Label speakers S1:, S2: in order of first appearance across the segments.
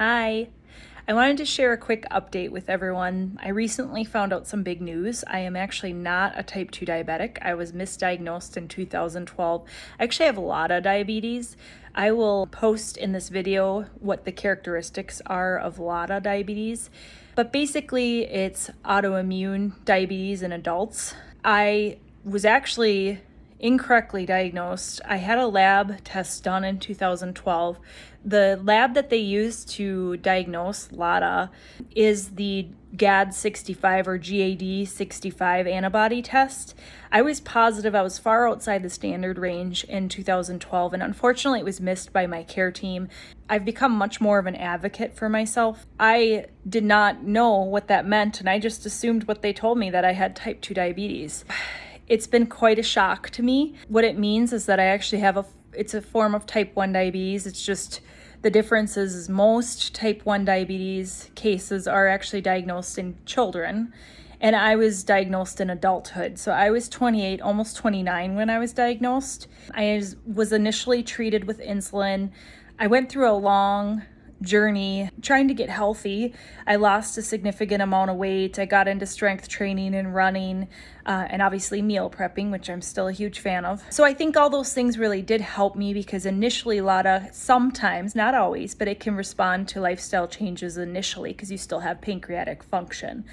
S1: Hi. I wanted to share a quick update with everyone. I recently found out some big news. I am actually not a type 2 diabetic. I was misdiagnosed in 2012. I actually have LADA diabetes. I will post in this video what the characteristics are of LADA diabetes. But basically, it's autoimmune diabetes in adults. I was actually incorrectly diagnosed. I had a lab test done in 2012. The lab that they use to diagnose LADA is the GAD65 or GAD65 antibody test. I was positive. I was far outside the standard range in 2012, and unfortunately it was missed by my care team. I've become much more of an advocate for myself. I did not know what that meant, and I just assumed what they told me, that I had type 2 diabetes. It's been quite a shock to me. What it means is that I actually have it's a form of type 1 diabetes. It's just the difference is most type 1 diabetes cases are actually diagnosed in children, and I was diagnosed in adulthood. So I was 28, almost 29 when I was diagnosed. I was initially treated with insulin. I went through a long journey trying to get healthy. I lost a significant amount of weight. I got into strength training and running, and obviously meal prepping, which I'm still a huge fan of. So I think all those things really did help me, because initially LADA sometimes, not always, but it can respond to lifestyle changes initially because you still have pancreatic function.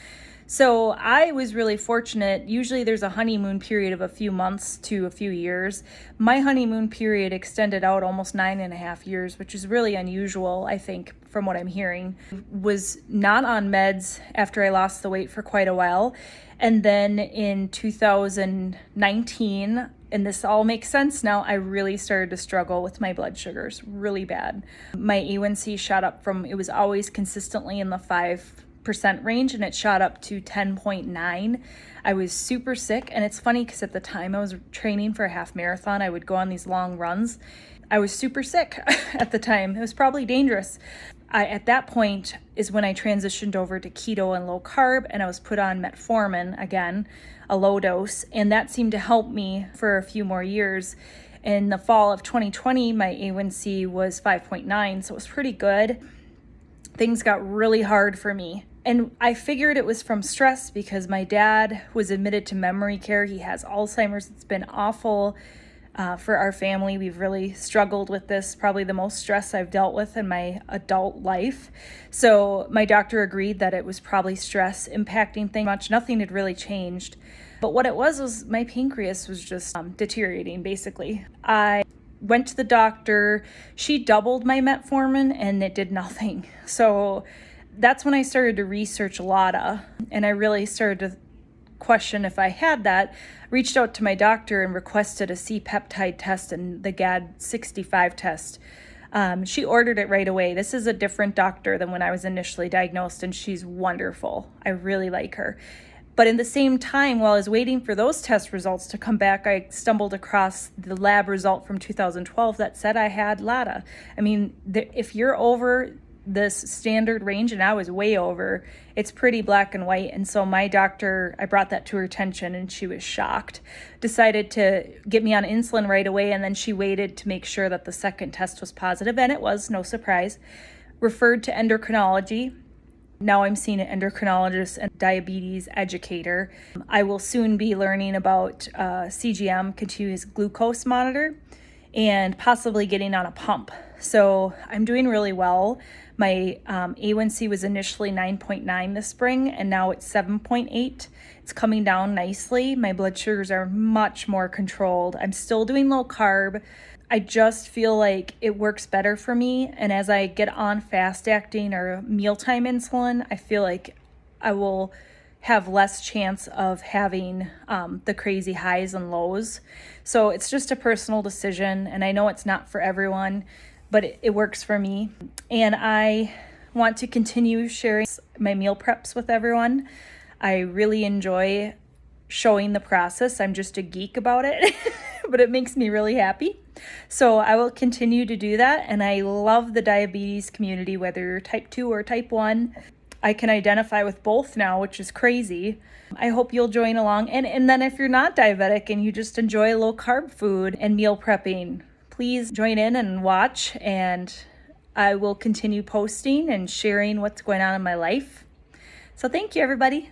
S1: So I was really fortunate. Usually there's a honeymoon period of a few months to a few years. My honeymoon period extended out almost 9.5 years, which is really unusual, I think, from what I'm hearing. Was not on meds after I lost the weight for quite a while. And then in 2019, and this all makes sense now, I really started to struggle with my blood sugars really bad. My A1C shot up from, it was always consistently in the 5% range, and it shot up to 10.9. I was super sick, and it's funny because at the time I was training for a half marathon. I would go on these long runs. I was super sick at the time. It was probably dangerous. At that point is when I transitioned over to keto and low carb, and I was put on metformin again, a low dose, and that seemed to help me for a few more years. In the fall of 2020, my A1C was 5.9, so it was pretty good. Things got really hard for me. And I figured it was from stress because my dad was admitted to memory care. He has Alzheimer's. It's been awful for our family. We've really struggled with this, probably the most stress I've dealt with in my adult life. So my doctor agreed that it was probably stress impacting things much. Nothing had really changed. But what it was my pancreas was just deteriorating, basically. I went to the doctor. She doubled my metformin and it did nothing. So that's when I started to research LADA, and I really started to question if I had that. Reached out to my doctor and requested a C-peptide test and the GAD65 test. She ordered it right away. This is a different doctor than when I was initially diagnosed, and she's wonderful. I really like her. But in the same time, while I was waiting for those test results to come back, I stumbled across the lab result from 2012 that said I had LADA. I mean, if you're over this standard range, and I was way over, it's pretty black and white. And so my doctor, I brought that to her attention, and she was shocked. Decided to get me on insulin right away, and then she waited to make sure that the second test was positive, and it was, no surprise. Referred to endocrinology. Now I'm seeing an endocrinologist and diabetes educator. I will soon be learning about CGM, continuous glucose monitor, and possibly getting on a pump. So I'm doing really well. My A1C was initially 9.9 this spring, and now it's 7.8. It's coming down nicely. My blood sugars are much more controlled. I'm still doing low carb. I just feel like it works better for me. And as I get on fast acting or mealtime insulin, I feel like I will have less chance of having the crazy highs and lows. So it's just a personal decision, and I know it's not for everyone, but it works for me. And I want to continue sharing my meal preps with everyone. I really enjoy showing the process. I'm just a geek about it, but it makes me really happy. So I will continue to do that. And I love the diabetes community, whether you're type 2 or type 1. I can identify with both now, which is crazy. I hope you'll join along. And then if you're not diabetic and you just enjoy low carb food and meal prepping, please join in and watch. And I will continue posting and sharing what's going on in my life. So thank you, everybody.